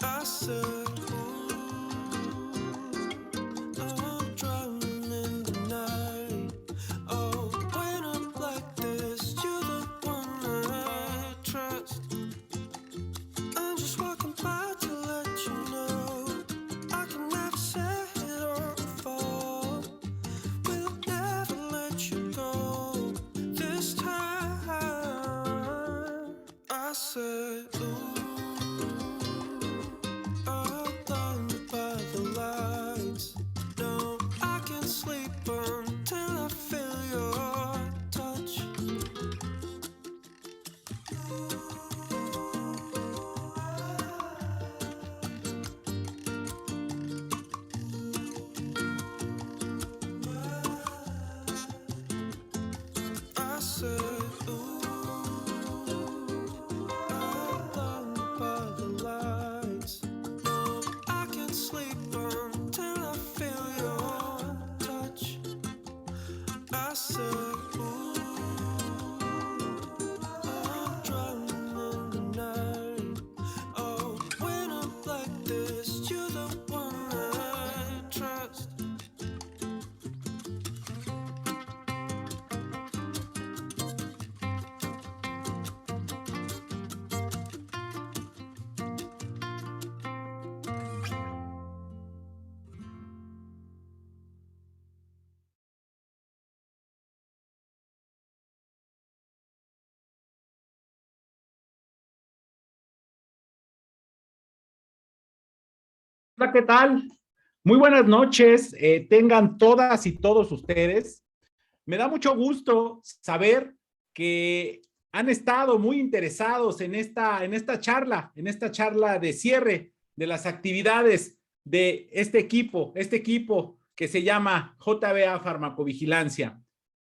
I said, ooh, I'm drowning in the night. Oh, when I'm like this, you're the one I trust. I'm just walking by to let you know I can never set or fall. We'll never let you go. This time, I said, ooh. I'm blinded by the lights. No, I can't sleep until I feel your touch. I said, ooh, I'm blinded by the lights. No, I can't sleep until I feel your touch. I said, ooh, I'm drowning in the night. Oh, when I'm like this, you're the one I trust. Hola, ¿qué tal? Muy buenas noches, tengan todas y todos ustedes. Me da mucho gusto saber que han estado muy interesados en esta charla de cierre de las actividades de este equipo que se llama JBA Farmacovigilancia.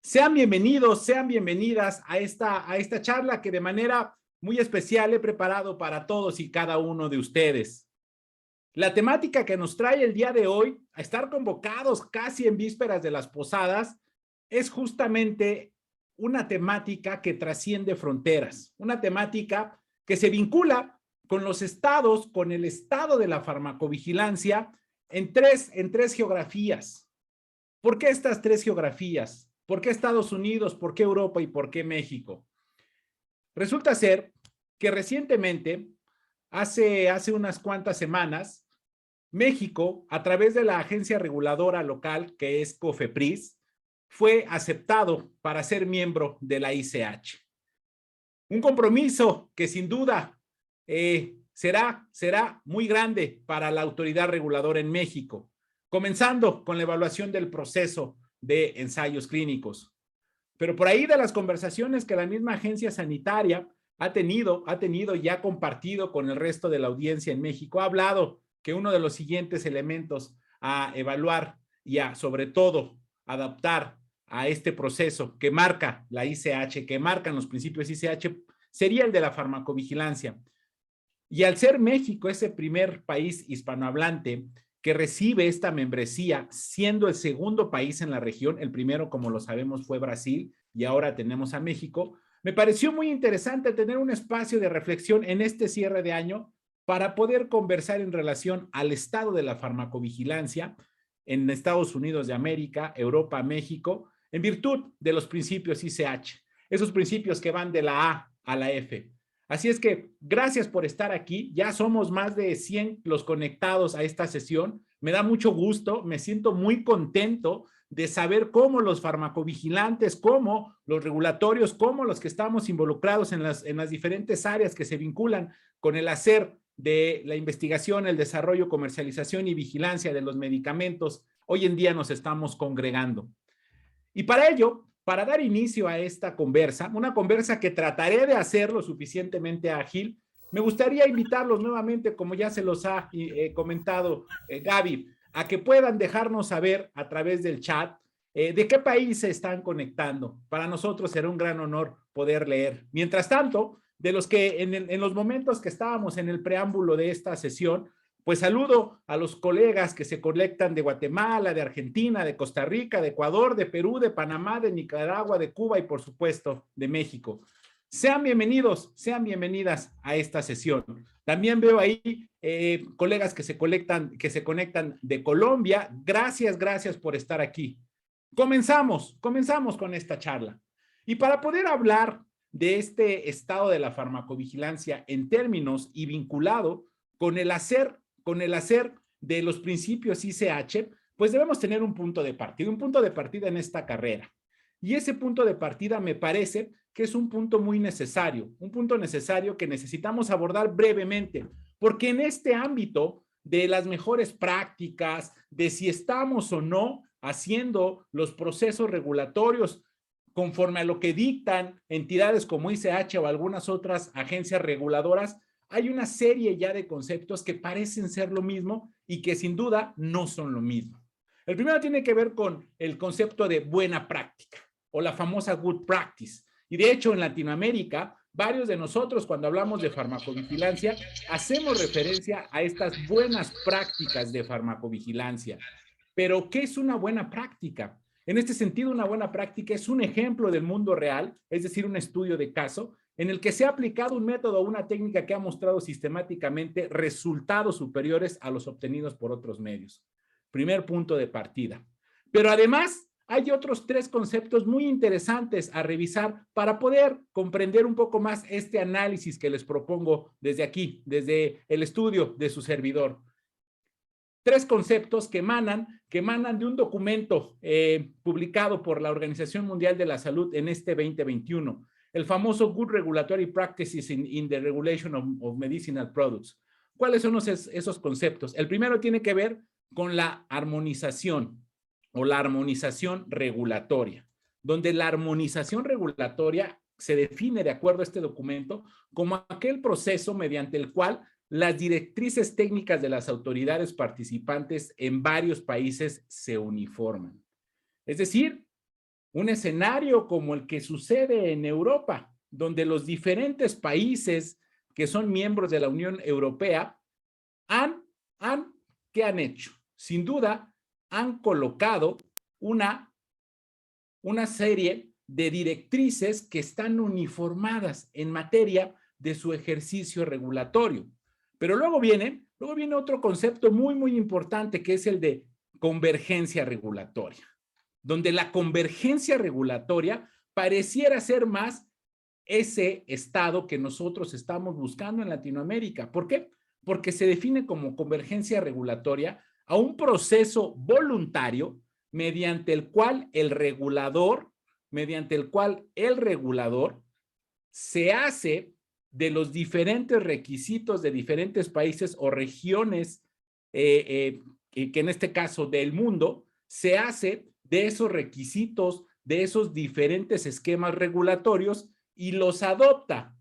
Sean bienvenidas a esta charla que de manera muy especial he preparado para todos y cada uno de ustedes. La temática que nos trae el día de hoy, a estar convocados casi en vísperas de las posadas, es justamente una temática que trasciende fronteras, una temática que se vincula con los estados, con el estado de la farmacovigilancia en tres geografías. ¿Por qué estas tres geografías? ¿Por qué Estados Unidos? ¿Por qué Europa? ¿Y por qué México? Resulta ser que recientemente, hace unas cuantas semanas, México, a través de la agencia reguladora local, que es COFEPRIS, fue aceptado para ser miembro de la ICH. Un compromiso que sin duda será muy grande para la autoridad reguladora en México, comenzando con la evaluación del proceso de ensayos clínicos. Pero por ahí de las conversaciones que la misma agencia sanitaria ha tenido y ha compartido con el resto de la audiencia en México, ha hablado que uno de los siguientes elementos a evaluar y a, sobre todo, adaptar a este proceso que marca la ICH, que marcan los principios ICH, sería el de la farmacovigilancia. Y al ser México ese primer país hispanohablante que recibe esta membresía, siendo el segundo país en la región, el primero, como lo sabemos, fue Brasil, y ahora tenemos a México, me pareció muy interesante tener un espacio de reflexión en este cierre de año para poder conversar en relación al estado de la farmacovigilancia en Estados Unidos de América, Europa, México, en virtud de los principios ICH, esos principios que van de la A a la F. Así es que gracias por estar aquí. Ya somos más de 100 los conectados a esta sesión. Me da mucho gusto, me siento muy contento de saber cómo los farmacovigilantes, cómo los regulatorios, cómo los que estamos involucrados en las diferentes áreas que se vinculan con el hacer de la investigación, el desarrollo, comercialización y vigilancia de los medicamentos, hoy en día nos estamos congregando. Y para ello, para dar inicio a esta conversa, una conversa que trataré de hacer lo suficientemente ágil, me gustaría invitarlos nuevamente, como ya se los ha comentado Gaby, a que puedan dejarnos saber a través del chat de qué país se están conectando. Para nosotros será un gran honor poder leer. Mientras tanto, de los que en los momentos que estábamos en el preámbulo de esta sesión, pues saludo a los colegas que se conectan de Guatemala, de Argentina, de Costa Rica, de Ecuador, de Perú, de Panamá, de Nicaragua, de Cuba y por supuesto de México. Sean bienvenidos, sean bienvenidas a esta sesión. También veo ahí colegas que se conectan de Colombia. Gracias por estar aquí. Comenzamos con esta charla. Y para poder hablar de este estado de la farmacovigilancia en términos y vinculado con el hacer de los principios ICH, pues debemos tener un punto de partida en esta carrera. Y ese punto de partida me parece que es un punto muy necesario, un punto necesario que necesitamos abordar brevemente, porque en este ámbito de las mejores prácticas, de si estamos o no haciendo los procesos regulatorios conforme a lo que dictan entidades como ICH o algunas otras agencias reguladoras, hay una serie ya de conceptos que parecen ser lo mismo y que sin duda no son lo mismo. El primero tiene que ver con el concepto de buena práctica o la famosa good practice. Y de hecho en Latinoamérica, varios de nosotros cuando hablamos de farmacovigilancia, hacemos referencia a estas buenas prácticas de farmacovigilancia. Pero, ¿qué es una buena práctica? En este sentido, una buena práctica es un ejemplo del mundo real, es decir, un estudio de caso, en el que se ha aplicado un método o una técnica que ha mostrado sistemáticamente resultados superiores a los obtenidos por otros medios. Primer punto de partida. Pero además, hay otros 3 conceptos muy interesantes a revisar para poder comprender un poco más este análisis que les propongo desde aquí, desde el estudio de su servidor. 3 conceptos que emanan de un documento publicado por la Organización Mundial de la Salud en este 2021, el famoso Good Regulatory Practices in the Regulation of Medicinal Products. ¿Cuáles son esos conceptos? El primero tiene que ver con la armonización o la armonización regulatoria, donde la armonización regulatoria se define de acuerdo a este documento como aquel proceso mediante el cual las directrices técnicas de las autoridades participantes en varios países se uniforman. Es decir, un escenario como el que sucede en Europa, donde los diferentes países que son miembros de la Unión Europea ¿qué han hecho? Sin duda, han colocado una serie de directrices que están uniformadas en materia de su ejercicio regulatorio. Pero luego viene otro concepto muy importante, que es el de convergencia regulatoria, donde la convergencia regulatoria pareciera ser más ese estado que nosotros estamos buscando en Latinoamérica. ¿Por qué? Porque se define como convergencia regulatoria a un proceso voluntario mediante el cual el regulador se hace de los diferentes requisitos de diferentes países o regiones, que en este caso del mundo, se hace de esos requisitos, de esos diferentes esquemas regulatorios y los adopta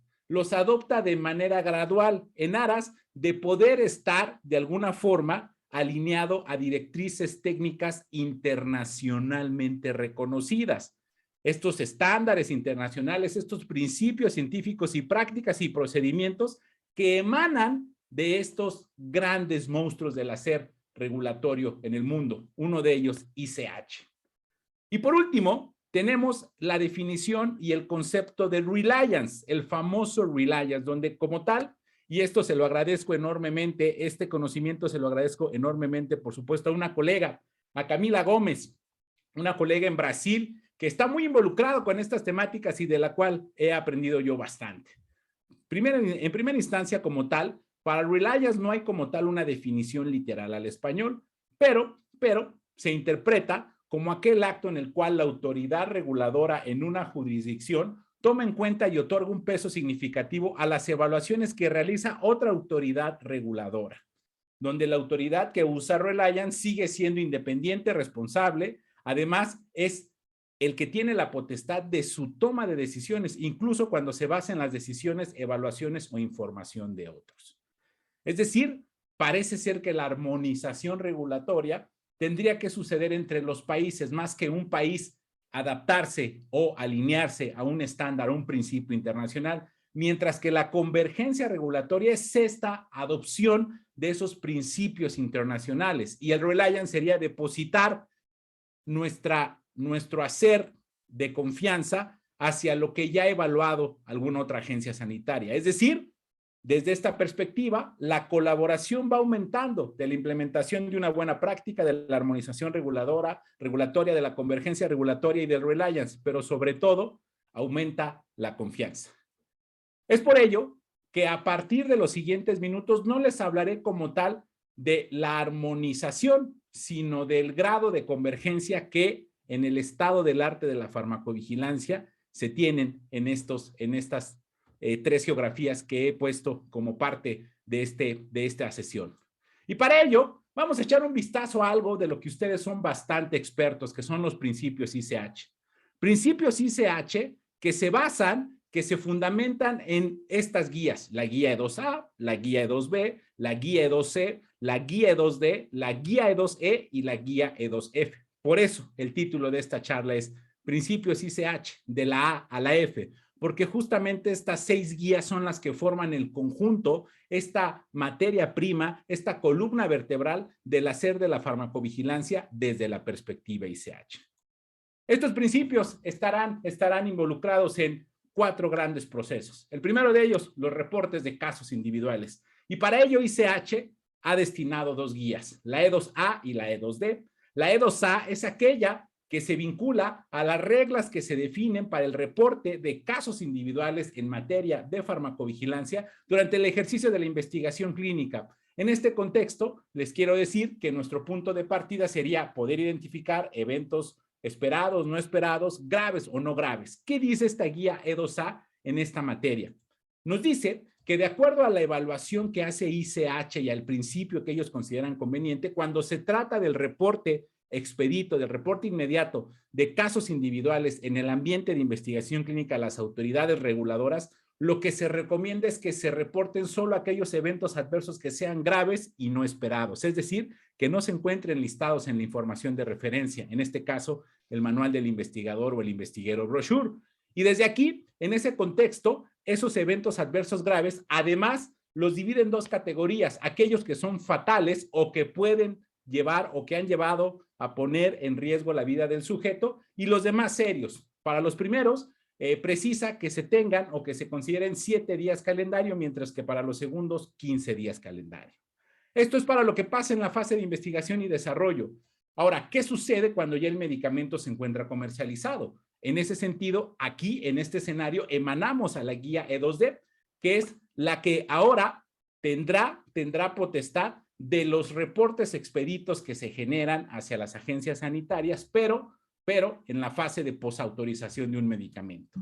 de manera gradual en aras de poder estar de alguna forma alineado a directrices técnicas internacionalmente reconocidas. Estos estándares internacionales, estos principios científicos y prácticas y procedimientos que emanan de estos grandes monstruos del hacer regulatorio en el mundo, uno de ellos ICH. Y por último, tenemos la definición y el concepto de reliance, el famoso reliance, donde como tal, y esto se lo agradezco enormemente, este conocimiento se lo agradezco enormemente, por supuesto, a una colega, a Camila Gómez, una colega en Brasil, que está muy involucrado con estas temáticas y de la cual he aprendido yo bastante. En primera instancia, como tal, para reliance no hay como tal una definición literal al español, pero se interpreta como aquel acto en el cual la autoridad reguladora en una jurisdicción toma en cuenta y otorga un peso significativo a las evaluaciones que realiza otra autoridad reguladora, donde la autoridad que usa reliance sigue siendo independiente, responsable, además es el que tiene la potestad de su toma de decisiones, incluso cuando se basa en las decisiones, evaluaciones o información de otros. Es decir, parece ser que la armonización regulatoria tendría que suceder entre los países, más que un país adaptarse o alinearse a un estándar, a un principio internacional, mientras que la convergencia regulatoria es esta adopción de esos principios internacionales y el reliance sería depositar nuestro hacer de confianza hacia lo que ya ha evaluado alguna otra agencia sanitaria. Es decir, Desde esta perspectiva, la colaboración va aumentando de la implementación de una buena práctica, de la armonización regulatoria, de la convergencia regulatoria y del reliance, pero sobre todo aumenta la confianza. Es por ello que a partir de los siguientes minutos no les hablaré como tal de la armonización, sino del grado de convergencia que en el estado del arte de la farmacovigilancia se tienen en estas tres geografías que he puesto como parte de esta sesión. Y para ello, vamos a echar un vistazo a algo de lo que ustedes son bastante expertos, que son los principios ICH. Principios ICH que se fundamentan en estas guías, la guía E2A, la guía E2B, la guía E2C, la guía E2D, la guía E2E y la guía E2F. Por eso el título de esta charla es Principios ICH, de la A a la F, porque justamente estas 6 guías son las que forman el conjunto, esta materia prima, esta columna vertebral del hacer de la farmacovigilancia desde la perspectiva ICH. Estos principios estarán involucrados en 4 grandes procesos. El primero de ellos, los reportes de casos individuales. Y para ello ICH ha destinado 2 guías, la E2A y la E2D. La E2A es aquella que se vincula a las reglas que se definen para el reporte de casos individuales en materia de farmacovigilancia durante el ejercicio de la investigación clínica. En este contexto, les quiero decir que nuestro punto de partida sería poder identificar eventos esperados, no esperados, graves o no graves. ¿Qué dice esta guía E2A en esta materia? Nos dice que de acuerdo a la evaluación que hace ICH y al principio que ellos consideran conveniente, cuando se trata del reporte expedito, del reporte inmediato de casos individuales en el ambiente de investigación clínica a las autoridades reguladoras, lo que se recomienda es que se reporten solo aquellos eventos adversos que sean graves y no esperados, es decir, que no se encuentren listados en la información de referencia, en este caso, el manual del investigador o el investigador brochure. Y desde aquí, en ese contexto, esos eventos adversos graves, además, los dividen en 2 categorías, aquellos que son fatales o que pueden llevar o que han llevado a poner en riesgo la vida del sujeto, y los demás serios. Para los primeros, precisa que se tengan o que se consideren 7 días calendario, mientras que para los segundos 15 días calendario. Esto es para lo que pasa en la fase de investigación y desarrollo. Ahora, ¿qué sucede cuando ya el medicamento se encuentra comercializado? En ese sentido, aquí en este escenario emanamos a la guía E2D, que es la que ahora tendrá potestad de los reportes expeditos que se generan hacia las agencias sanitarias, pero en la fase de posautorización de un medicamento.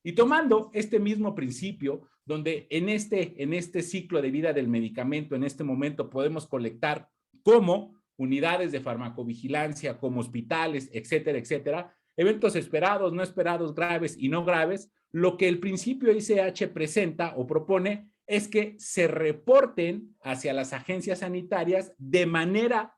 Y tomando este mismo principio, donde en este ciclo de vida del medicamento, en este momento podemos colectar como unidades de farmacovigilancia, como hospitales, etcétera, etcétera, eventos esperados, no esperados, graves y no graves, lo que el principio ICH presenta o propone es que se reporten hacia las agencias sanitarias de manera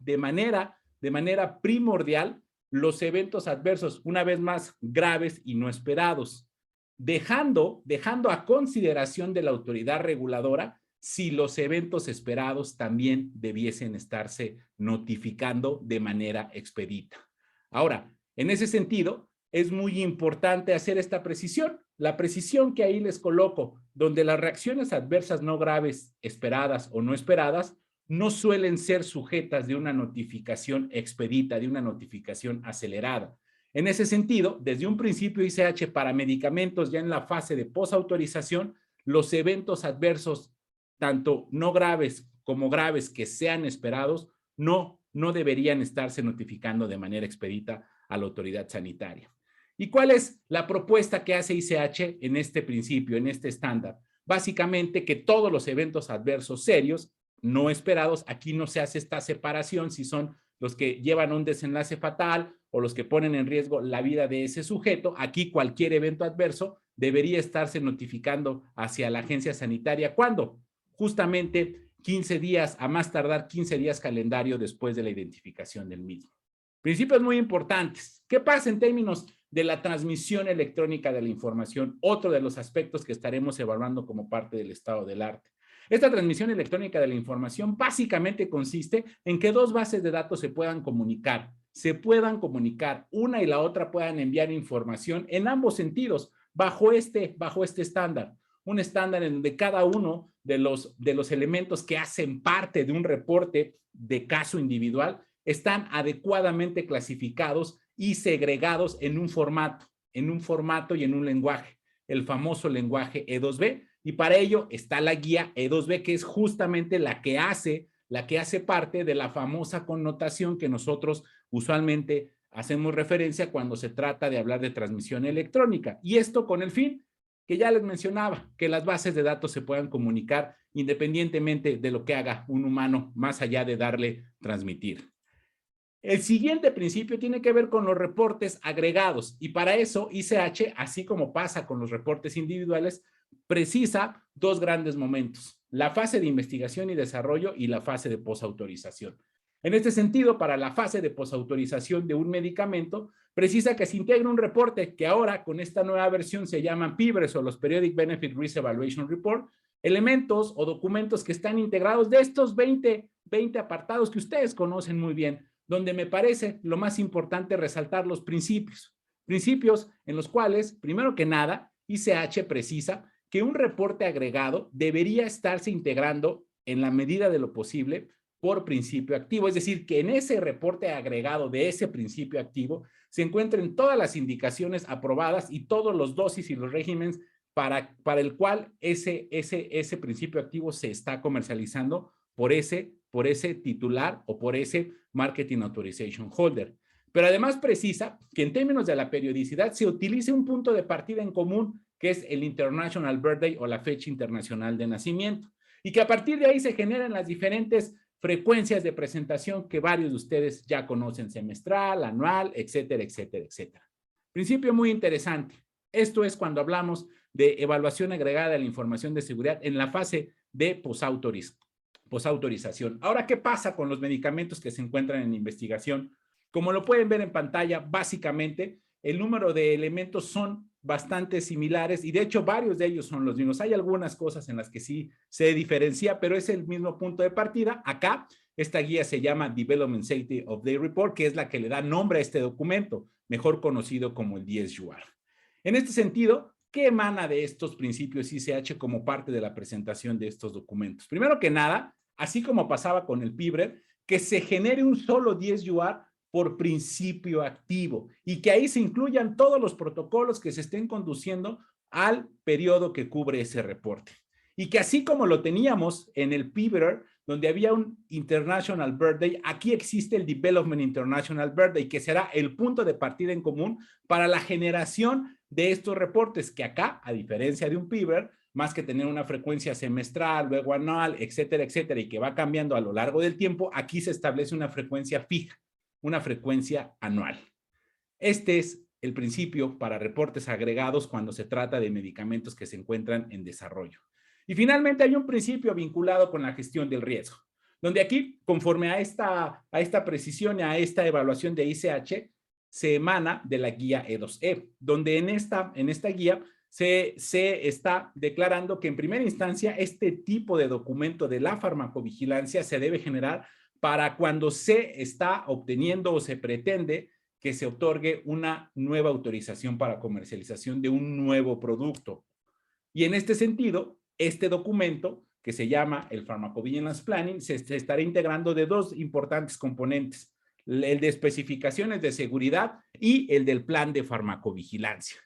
primordial los eventos adversos, una vez más graves y no esperados, dejando a consideración de la autoridad reguladora si los eventos esperados también debiesen estarse notificando de manera expedita. Ahora, en ese sentido, es muy importante hacer esta precisión. La precisión que ahí les coloco, donde las reacciones adversas no graves, esperadas o no esperadas, no suelen ser sujetas de una notificación expedita, de una notificación acelerada. En ese sentido, desde un principio ICH para medicamentos ya en la fase de posautorización, los eventos adversos, tanto no graves como graves que sean esperados, no deberían estarse notificando de manera expedita a la autoridad sanitaria. ¿Y cuál es la propuesta que hace ICH en este principio, en este estándar? Básicamente que todos los eventos adversos serios, no esperados, aquí no se hace esta separación si son los que llevan un desenlace fatal o los que ponen en riesgo la vida de ese sujeto. Aquí cualquier evento adverso debería estarse notificando hacia la agencia sanitaria. ¿Cuándo? Justamente 15 días, a más tardar 15 días calendario después de la identificación del mismo. Principios muy importantes. ¿Qué pasa en términos de la transmisión electrónica de la información? Otro de los aspectos que estaremos evaluando como parte del estado del arte. Esta transmisión electrónica de la información básicamente consiste en que 2 bases de datos se puedan comunicar, una y la otra puedan enviar información en ambos sentidos bajo este estándar. Un estándar en donde cada uno de los elementos que hacen parte de un reporte de caso individual están adecuadamente clasificados y segregados en un formato y en un lenguaje, el famoso lenguaje E2B, y para ello está la guía E2B, que es justamente la que hace parte de la famosa connotación que nosotros usualmente hacemos referencia cuando se trata de hablar de transmisión electrónica. Y esto con el fin que ya les mencionaba, que las bases de datos se puedan comunicar independientemente de lo que haga un humano, más allá de darle transmitir. El siguiente principio tiene que ver con los reportes agregados, y para eso ICH, así como pasa con los reportes individuales, precisa dos grandes momentos: la fase de investigación y desarrollo y la fase de posautorización. En este sentido, para la fase de posautorización de un medicamento, precisa que se integre un reporte que ahora con esta nueva versión se llaman PBRES, o los Periodic Benefit Risk Evaluation Report, elementos o documentos que están integrados de estos 20 apartados que ustedes conocen muy bien, donde me parece lo más importante resaltar los principios en los cuales, primero que nada, ICH precisa que un reporte agregado debería estarse integrando en la medida de lo posible por principio activo, es decir, que en ese reporte agregado de ese principio activo se encuentren todas las indicaciones aprobadas y todos los dosis y los regímenes para el cual ese principio activo se está comercializando por ese titular o por ese Marketing Authorization Holder. Pero además precisa que en términos de la periodicidad se utilice un punto de partida en común, que es el International Birthday o la fecha internacional de nacimiento, y que a partir de ahí se generan las diferentes frecuencias de presentación que varios de ustedes ya conocen: semestral, anual, etcétera, etcétera, etcétera. Principio muy interesante. Esto es cuando hablamos de evaluación agregada de la información de seguridad en la fase de posautorización. Ahora, ¿qué pasa con los medicamentos que se encuentran en investigación? Como lo pueden ver en pantalla, básicamente el número de elementos son bastante similares y de hecho varios de ellos son los mismos. Hay algunas cosas en las que sí se diferencia, pero es el mismo punto de partida. Acá, esta guía se llama Development Safety Update Report, que es la que le da nombre a este documento, mejor conocido como el DSUR. En este sentido, ¿qué emana de estos principios ICH como parte de la presentación de estos documentos? Primero que nada, así como pasaba con el PIBRE, que se genere un solo DSUR por principio activo y que ahí se incluyan todos los protocolos que se estén conduciendo al periodo que cubre ese reporte. Y que así como lo teníamos en el PIBRE, donde había un International Birthday, aquí existe el Development International Birthday, que será el punto de partida en común para la generación de estos reportes, que acá, a diferencia de un PIBRE, más que tener una frecuencia semestral, luego anual, etcétera, etcétera, y que va cambiando a lo largo del tiempo, aquí se establece una frecuencia fija, una frecuencia anual. Este es el principio para reportes agregados cuando se trata de medicamentos que se encuentran en desarrollo. Y finalmente hay un principio vinculado con la gestión del riesgo, donde aquí, conforme a esta precisión y a esta evaluación de ICH, se emana de la guía E2E, donde en esta guía se está declarando que en primera instancia este tipo de documento de la farmacovigilancia se debe generar para cuando se está obteniendo o se pretende que se otorgue una nueva autorización para comercialización de un nuevo producto. Y en este sentido, este documento, que se llama el Pharmacovigilance Planning, se estará integrando de dos importantes componentes: el de especificaciones de seguridad y el del plan de farmacovigilancia,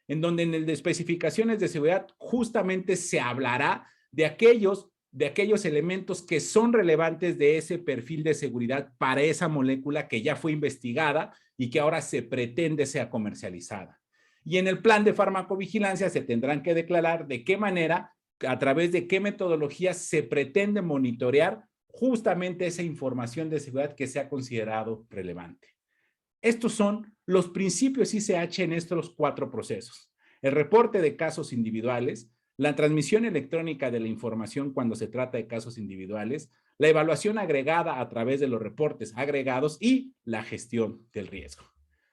en donde en el de especificaciones de seguridad justamente se hablará de aquellos elementos que son relevantes de ese perfil de seguridad para esa molécula que ya fue investigada y que ahora se pretende sea comercializada. Y en el plan de farmacovigilancia se tendrán que declarar de qué manera, a través de qué metodología se pretende monitorear justamente esa información de seguridad que se ha considerado relevante. Estos son los principios ICH en estos 4 procesos: el reporte de casos individuales, la transmisión electrónica de la información cuando se trata de casos individuales, la evaluación agregada a través de los reportes agregados y la gestión del riesgo.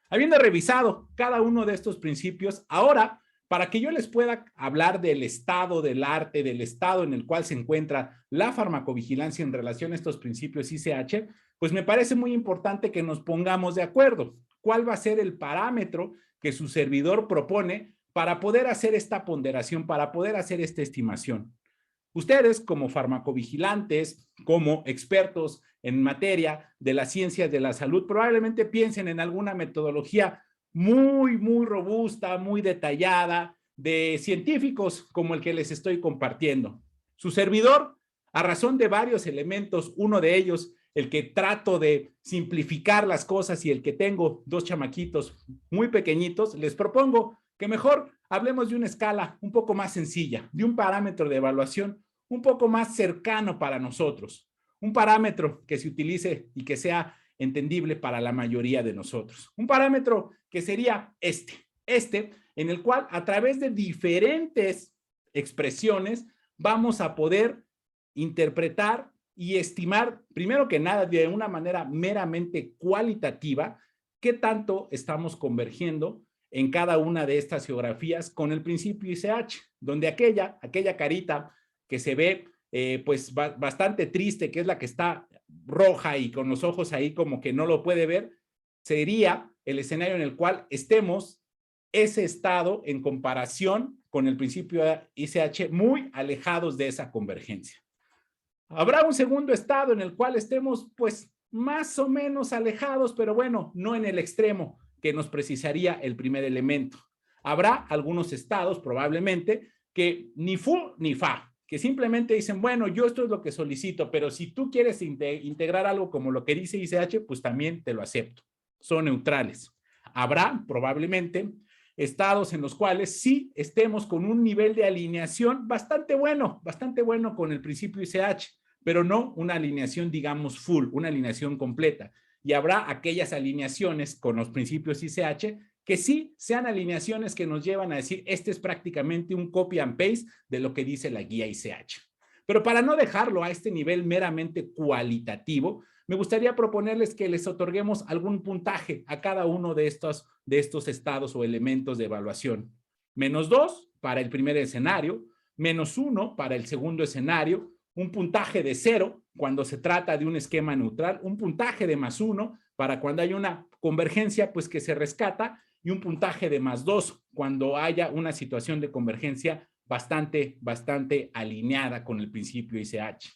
Habiendo revisado cada uno de estos principios, ahora, para que yo les pueda hablar del estado del arte, del estado en el cual se encuentra la farmacovigilancia en relación a estos principios ICH, pues me parece muy importante que nos pongamos de acuerdo. ¿Cuál va a ser el parámetro que su servidor propone para poder hacer esta ponderación, para poder hacer esta estimación? Ustedes, como farmacovigilantes, como expertos en materia de las ciencias de la salud, probablemente piensen en alguna metodología muy robusta, muy detallada, de científicos como el que les estoy compartiendo. Su servidor, a razón de varios elementos, uno de ellos, el que trato de simplificar las cosas y el que tengo dos chamaquitos muy pequeñitos, les propongo que mejor hablemos de una escala un poco más sencilla, de un parámetro de evaluación un poco más cercano para nosotros, un parámetro que se utilice y que sea entendible para la mayoría de nosotros. Un parámetro que sería este en el cual a través de diferentes expresiones vamos a poder interpretar y estimar, primero que nada, de una manera meramente cualitativa, qué tanto estamos convergiendo en cada una de estas geografías con el principio ICH, donde aquella carita que se ve pues bastante triste, que es la que está roja y con los ojos ahí como que no lo puede ver, sería el escenario en el cual estemos ese estado en comparación con el principio ICH muy alejados de esa convergencia. Habrá un segundo estado en el cual estemos pues más o menos alejados, pero bueno, no en el extremo que nos precisaría el primer elemento. Habrá algunos estados probablemente que ni fu ni fa, que simplemente dicen, bueno, yo esto es lo que solicito, pero si tú quieres integrar algo como lo que dice ICH, pues también te lo acepto. Son neutrales. Habrá probablemente estados en los cuales sí estemos con un nivel de alineación bastante bueno con el principio ICH, pero no una alineación, digamos, full, una alineación completa. Y habrá aquellas alineaciones con los principios ICH que sí sean alineaciones que nos llevan a decir, este es prácticamente un copy and paste de lo que dice la guía ICH. Pero para no dejarlo a este nivel meramente cualitativo, me gustaría proponerles que les otorguemos algún puntaje a cada uno de estos estados o elementos de evaluación. -2 para el primer escenario, -1 para el segundo escenario, un puntaje de 0 cuando se trata de un esquema neutral, un puntaje de +1 para cuando hay una convergencia pues que se rescata y un puntaje de +2 cuando haya una situación de convergencia bastante alineada con el principio ICH.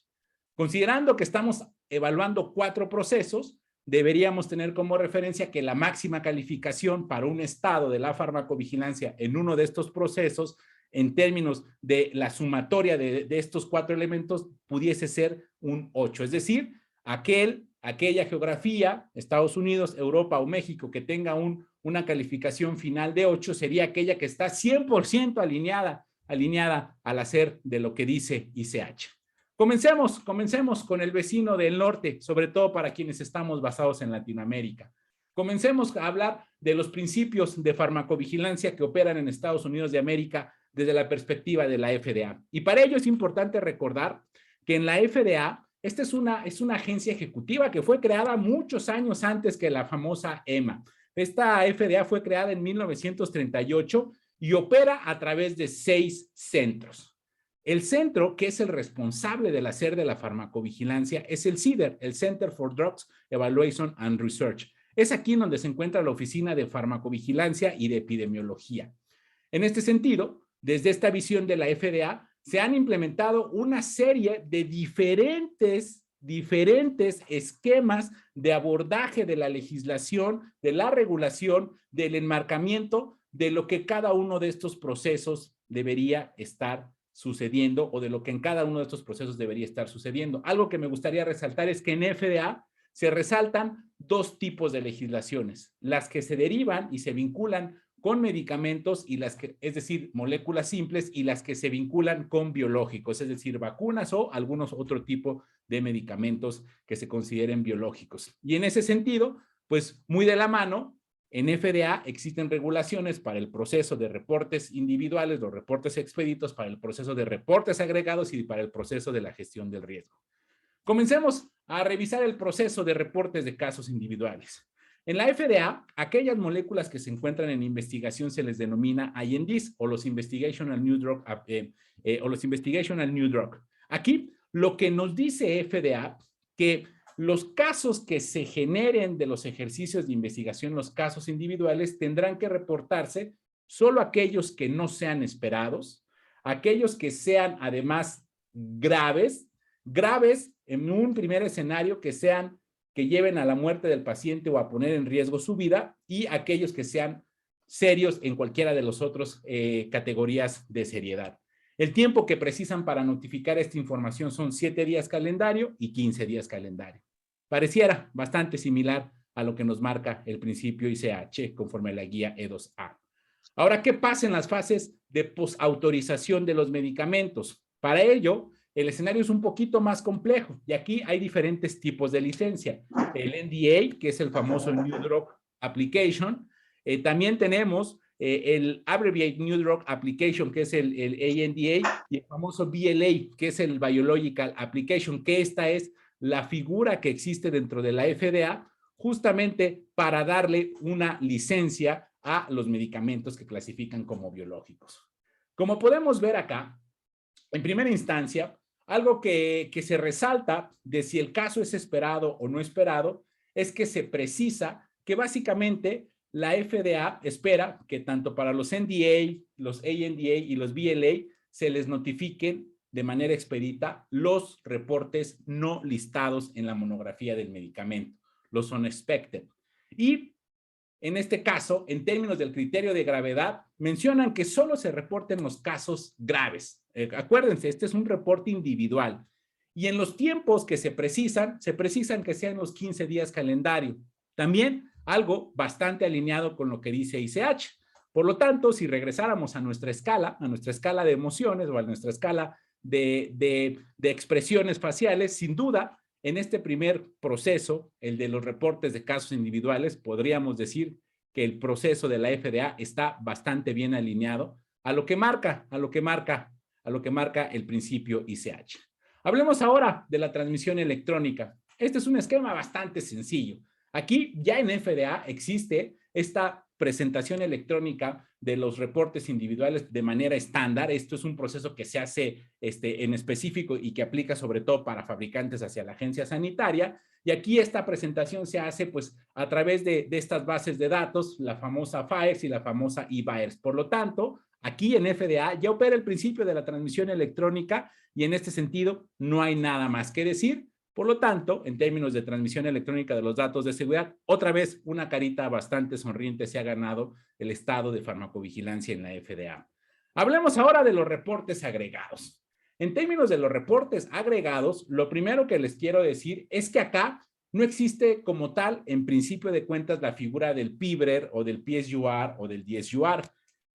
Considerando que estamos evaluando 4 procesos, deberíamos tener como referencia que la máxima calificación para un estado de la farmacovigilancia en uno de estos procesos en términos de la sumatoria de estos 4 elementos pudiese ser un 8, es decir, aquella geografía, Estados Unidos, Europa o México, que tenga una calificación final de 8, sería aquella que está 100% alineada al hacer de lo que dice ICH. Comencemos con el vecino del norte, sobre todo para quienes estamos basados en Latinoamérica. Comencemos a hablar de los principios de farmacovigilancia que operan en Estados Unidos de América desde la perspectiva de la FDA. Y para ello es importante recordar que en la FDA, esta es una agencia ejecutiva que fue creada muchos años antes que la famosa EMA. Esta FDA fue creada en 1938 y opera a través de 6 centros. El centro, que es el responsable del hacer de la farmacovigilancia, es el CDER, el Center for Drugs Evaluation and Research. Es aquí en donde se encuentra la Oficina de Farmacovigilancia y de Epidemiología. En este sentido, desde esta visión de la FDA, se han implementado una serie de diferentes esquemas de abordaje de la legislación, de la regulación, del enmarcamiento de lo que cada uno de estos procesos debería estar sucediendo o de lo que en cada uno de estos procesos debería estar sucediendo. Algo que me gustaría resaltar es que en FDA se resaltan 2 tipos de legislaciones, las que se derivan y se vinculan con medicamentos y es decir, moléculas simples, y las que se vinculan con biológicos, es decir, vacunas o algunos otro tipo de medicamentos que se consideren biológicos. Y en ese sentido, pues muy de la mano, en FDA existen regulaciones para el proceso de reportes individuales, los reportes expeditos, para el proceso de reportes agregados y para el proceso de la gestión del riesgo. Comencemos a revisar el proceso de reportes de casos individuales. En la FDA, aquellas moléculas que se encuentran en investigación se les denomina INDs o los Investigational New Drug. Aquí, lo que nos dice FDA, que los casos que se generen de los ejercicios de investigación, los casos individuales, tendrán que reportarse solo aquellos que no sean esperados, aquellos que sean además graves en un primer escenario que lleven a la muerte del paciente o a poner en riesgo su vida, y aquellos que sean serios en cualquiera de las otras categorías de seriedad. El tiempo que precisan para notificar esta información son 7 días calendario y 15 días calendario. Pareciera bastante similar a lo que nos marca el principio ICH conforme a la guía E2A. Ahora, ¿qué pasa en las fases de posautorización de los medicamentos? Para ello, el escenario es un poquito más complejo y aquí hay diferentes tipos de licencia. El NDA, que es el famoso New Drug Application. También tenemos el Abbreviated New Drug Application, que es el ANDA, y el famoso BLA, que es el Biological Application, que esta es la figura que existe dentro de la FDA justamente para darle una licencia a los medicamentos que clasifican como biológicos. Como podemos ver acá, en primera instancia, algo que se resalta de si el caso es esperado o no esperado es que se precisa que básicamente la FDA espera que tanto para los NDA, los ANDA y los BLA se les notifiquen de manera expedita los reportes no listados en la monografía del medicamento, los unexpected. Y en este caso, en términos del criterio de gravedad, mencionan que solo se reporten los casos graves. Acuérdense, este es un reporte individual. Y en los tiempos que se precisan que sean los 15 días calendario. También algo bastante alineado con lo que dice ICH. Por lo tanto, si regresáramos a nuestra escala de emociones o a nuestra escala de expresiones faciales, sin duda, en este primer proceso, el de los reportes de casos individuales, podríamos decir que el proceso de la FDA está bastante bien alineado a lo que marca el principio ICH. Hablemos ahora de la transmisión electrónica. Este es un esquema bastante sencillo. Aquí ya en FDA existe esta presentación electrónica de los reportes individuales de manera estándar. Esto es un proceso que se hace en específico y que aplica sobre todo para fabricantes hacia la agencia sanitaria. Y aquí esta presentación se hace pues a través de estas bases de datos, la famosa FAERS y la famosa eBuyers. Por lo tanto, aquí en FDA ya opera el principio de la transmisión electrónica y en este sentido no hay nada más que decir. Por lo tanto, en términos de transmisión electrónica de los datos de seguridad, otra vez una carita bastante sonriente se ha ganado el estado de farmacovigilancia en la FDA. Hablemos ahora de los reportes agregados. En términos de los reportes agregados, lo primero que les quiero decir es que acá no existe como tal, en principio de cuentas, la figura del PIBRER o del PSUR o del DSUR.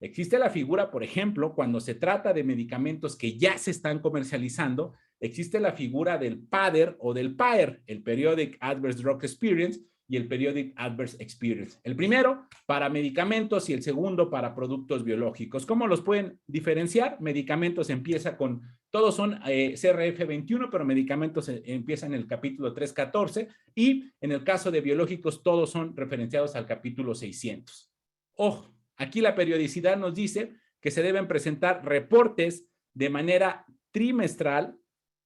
Existe la figura, por ejemplo, cuando se trata de medicamentos que ya se están comercializando, existe la figura del PADER o del PAER, el Periodic Adverse Drug Experience y el Periodic Adverse Experience. El primero para medicamentos y el segundo para productos biológicos. ¿Cómo los pueden diferenciar? Medicamentos empieza con, todos son CRF 21, pero medicamentos empiezan en el capítulo 314 y en el caso de biológicos todos son referenciados al capítulo 600. Ojo, aquí la periodicidad nos dice que se deben presentar reportes de manera trimestral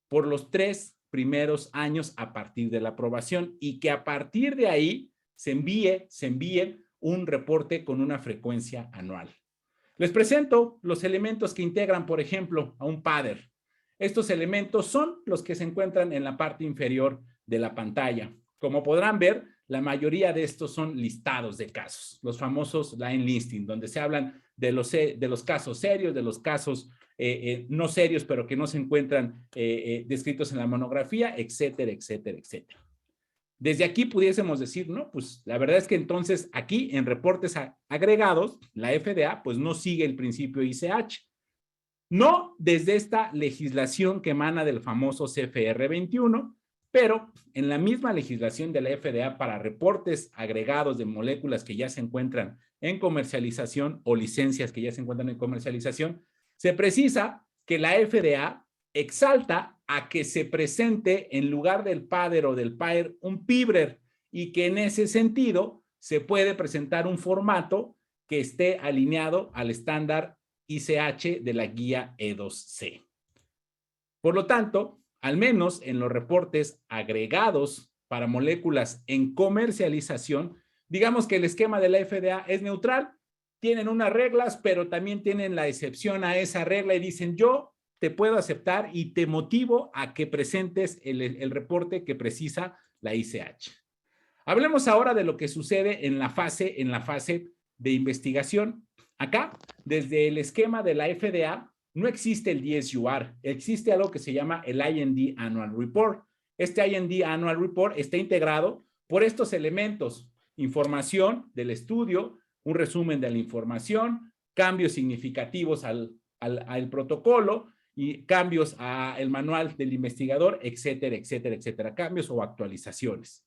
por los 3 primeros años a partir de la aprobación y que a partir de ahí se envíe un reporte con una frecuencia anual. Les presento los elementos que integran, por ejemplo, a un PADER. Estos elementos son los que se encuentran en la parte inferior de la pantalla. Como podrán ver, la mayoría de estos son listados de casos, los famosos line listing, donde se hablan de los casos serios, de los casos no serios, pero que no se encuentran descritos en la monografía, etcétera, etcétera, etcétera. Desde aquí pudiésemos decir, no, pues la verdad es que entonces aquí en reportes agregados, la FDA pues no sigue el principio ICH. No desde esta legislación que emana del famoso CFR 21, pero en la misma legislación de la FDA para reportes agregados de moléculas que ya se encuentran en comercialización o licencias que ya se encuentran en comercialización, se precisa que la FDA exalta a que se presente en lugar del PADER o del PAER un PIBRER y que en ese sentido se puede presentar un formato que esté alineado al estándar ICH de la guía E2C. Por lo tanto, al menos en los reportes agregados para moléculas en comercialización, digamos que el esquema de la FDA es neutral, tienen unas reglas, pero también tienen la excepción a esa regla y dicen yo te puedo aceptar y te motivo a que presentes el reporte que precisa la ICH. Hablemos ahora de lo que sucede en la fase de investigación. Acá, desde el esquema de la FDA, no existe el DSUR, existe algo que se llama el IND Annual Report. Este IND Annual Report está integrado por estos elementos: información del estudio, un resumen de la información, cambios significativos al protocolo y cambios al manual del investigador, etcétera, etcétera, etcétera, cambios o actualizaciones.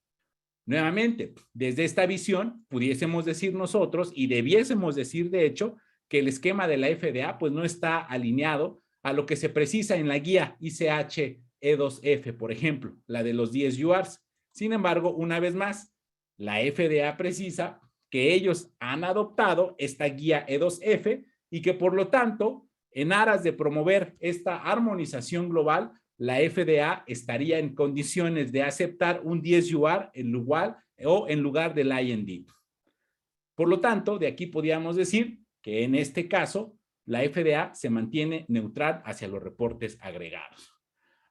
Nuevamente, desde esta visión, pudiésemos decir nosotros, y debiésemos decir de hecho, que el esquema de la FDA pues no está alineado a lo que se precisa en la guía ICH E2F, por ejemplo, la de los 10 URs. Sin embargo, una vez más, la FDA precisa que ellos han adoptado esta guía E2F y que por lo tanto, en aras de promover esta armonización global, la FDA estaría en condiciones de aceptar un 10 UR en lugar del IND. Por lo tanto, de aquí podríamos decir que en este caso, la FDA se mantiene neutral hacia los reportes agregados.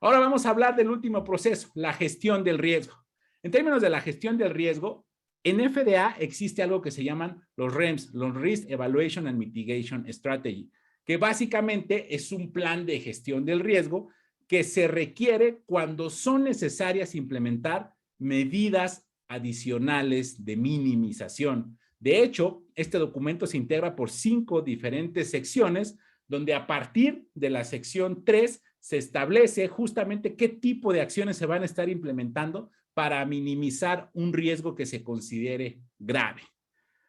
Ahora vamos a hablar del último proceso, la gestión del riesgo. En términos de la gestión del riesgo, en FDA existe algo que se llaman los REMS, los Risk Evaluation and Mitigation Strategy, que básicamente es un plan de gestión del riesgo que se requiere cuando son necesarias implementar medidas adicionales de minimización. De hecho, este documento se integra por 5 diferentes secciones, donde a partir de la sección 3 se establece justamente qué tipo de acciones se van a estar implementando para minimizar un riesgo que se considere grave.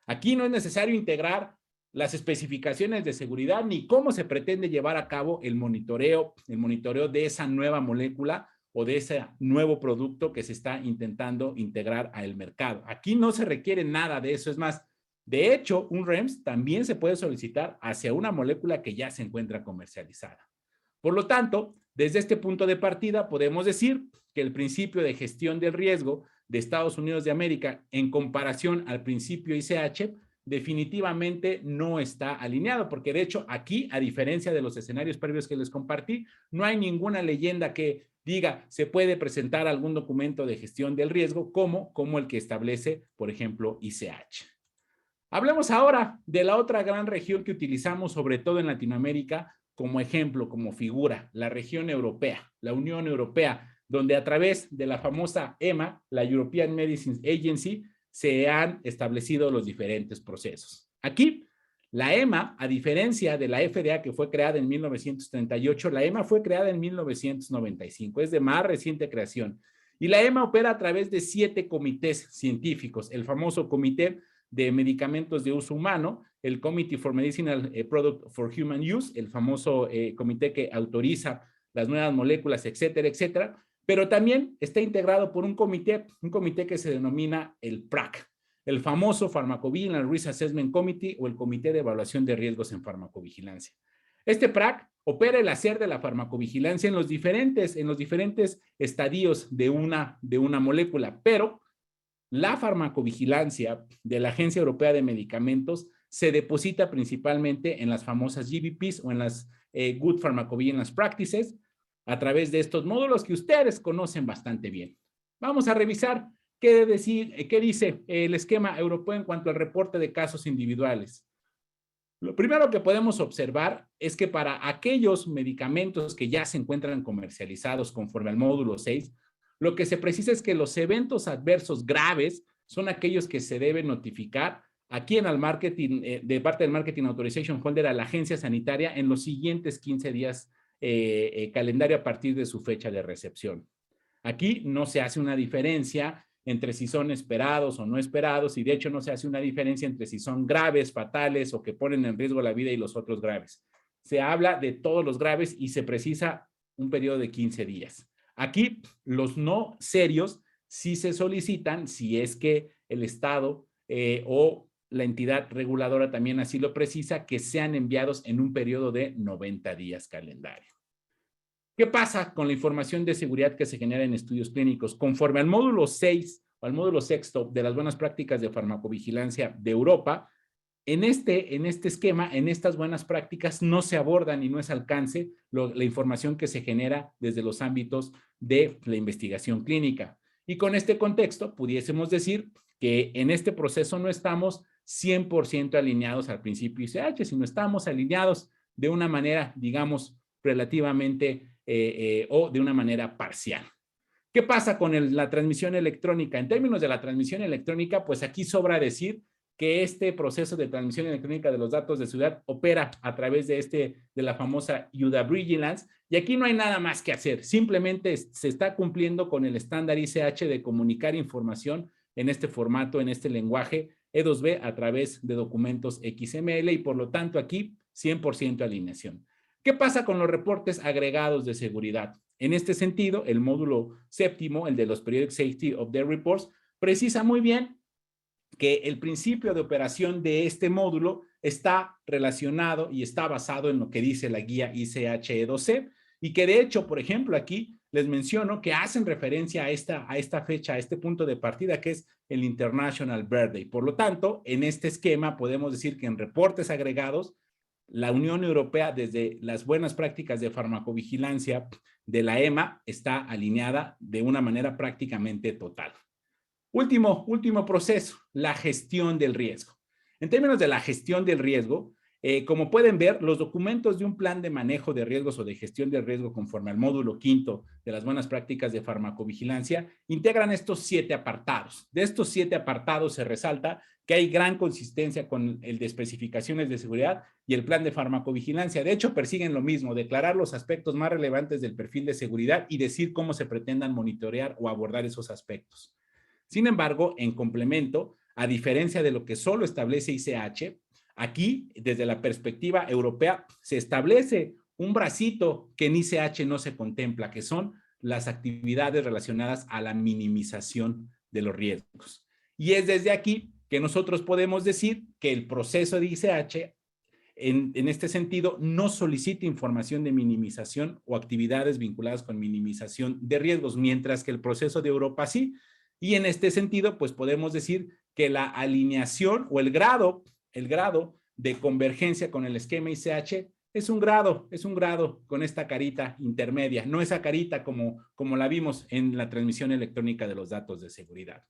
Aquí no es necesario integrar las especificaciones de seguridad ni cómo se pretende llevar a cabo el monitoreo de esa nueva molécula o de ese nuevo producto que se está intentando integrar al mercado. Aquí no se requiere nada de eso. Es más, de hecho, un REMS también se puede solicitar hacia una molécula que ya se encuentra comercializada. Por lo tanto, desde este punto de partida podemos decir que el principio de gestión del riesgo de Estados Unidos de América en comparación al principio ICH definitivamente no está alineado, porque de hecho aquí, a diferencia de los escenarios previos que les compartí, no hay ninguna leyenda que diga se puede presentar algún documento de gestión del riesgo como el que establece, por ejemplo, ICH. Hablemos ahora de la otra gran región que utilizamos, sobre todo en Latinoamérica, como ejemplo, como figura, la región europea, la Unión Europea, donde a través de la famosa EMA, la European Medicines Agency, se han establecido los diferentes procesos. Aquí, la EMA, a diferencia de la FDA que fue creada en 1938, la EMA fue creada en 1995, es de más reciente creación. Y la EMA opera a través de 7 comités científicos, el famoso Comité de Medicamentos de Uso Humano, el Committee for Medicinal Product for Human Use, el famoso comité que autoriza las nuevas moléculas, etcétera, etcétera, pero también está integrado por un comité que se denomina el PRAC, el famoso Pharmacovigilance Risk Assessment Committee o el Comité de Evaluación de Riesgos en Farmacovigilancia. Este PRAC opera el hacer de la farmacovigilancia en los diferentes estadios de una molécula, pero la farmacovigilancia de la Agencia Europea de Medicamentos se deposita principalmente en las famosas GVPs o en las Good Pharmacovigilance Practices, a través de estos módulos que ustedes conocen bastante bien. Vamos a revisar qué dice el esquema europeo en cuanto al reporte de casos individuales. Lo primero que podemos observar es que para aquellos medicamentos que ya se encuentran comercializados conforme al módulo 6, lo que se precisa es que los eventos adversos graves son aquellos que se deben notificar aquí en el marketing, de parte del Marketing Authorization Holder a la agencia sanitaria en los siguientes 15 días calendario a partir de su fecha de recepción. Aquí no se hace una diferencia entre si son esperados o no esperados, y de hecho no se hace una diferencia entre si son graves, fatales o que ponen en riesgo la vida y los otros graves. Se habla de todos los graves y se precisa un periodo de 15 días. Aquí los no serios sí se solicitan si es que el Estado o la entidad reguladora también así lo precisa, que sean enviados en un periodo de 90 días calendario. ¿Qué pasa con la información de seguridad que se genera en estudios clínicos? Conforme al módulo 6 o al módulo 6 de las buenas prácticas de farmacovigilancia de Europa, En este esquema, en estas buenas prácticas, no se aborda ni no es alcance la información que se genera desde los ámbitos de la investigación clínica. Y con este contexto, pudiésemos decir que en este proceso no estamos 100% alineados al principio ICH, sino estamos alineados de una manera, digamos, relativamente o de una manera parcial. ¿Qué pasa con la transmisión electrónica? En términos de la transmisión electrónica, pues aquí sobra decir que este proceso de transmisión electrónica de los datos de seguridad opera a través de la famosa Vigilance, y aquí no hay nada más que hacer, simplemente se está cumpliendo con el estándar ICH de comunicar información en este formato, en este lenguaje E2B a través de documentos XML, y por lo tanto aquí 100% alineación. ¿Qué pasa con los reportes agregados de seguridad? En este sentido, el módulo séptimo, el de los Periodic Safety Update Reports, precisa muy bien que el principio de operación de este módulo está relacionado y está basado en lo que dice la guía ICH E2C, y que de hecho, por ejemplo, aquí les menciono que hacen referencia a esta fecha, a este punto de partida que es el International Birthday. Por lo tanto, en este esquema podemos decir que en reportes agregados, la Unión Europea, desde las buenas prácticas de farmacovigilancia de la EMA, está alineada de una manera prácticamente total. Último proceso, la gestión del riesgo. En términos de la gestión del riesgo, como pueden ver, los documentos de un plan de manejo de riesgos o de gestión del riesgo conforme al módulo quinto de las buenas prácticas de farmacovigilancia integran estos 7 apartados. De estos 7 apartados se resalta que hay gran consistencia con el de especificaciones de seguridad y el plan de farmacovigilancia. De hecho, persiguen lo mismo, declarar los aspectos más relevantes del perfil de seguridad y decir cómo se pretendan monitorear o abordar esos aspectos. Sin embargo, en complemento, a diferencia de lo que solo establece ICH, aquí, desde la perspectiva europea, se establece un bracito que en ICH no se contempla, que son las actividades relacionadas a la minimización de los riesgos. Y es desde aquí que nosotros podemos decir que el proceso de ICH, en este sentido, no solicita información de minimización o actividades vinculadas con minimización de riesgos, mientras que el proceso de Europa sí. Y en este sentido, pues podemos decir que la alineación o el grado de convergencia con el esquema ICH es un grado con esta carita intermedia, no esa carita como la vimos en la transmisión electrónica de los datos de seguridad.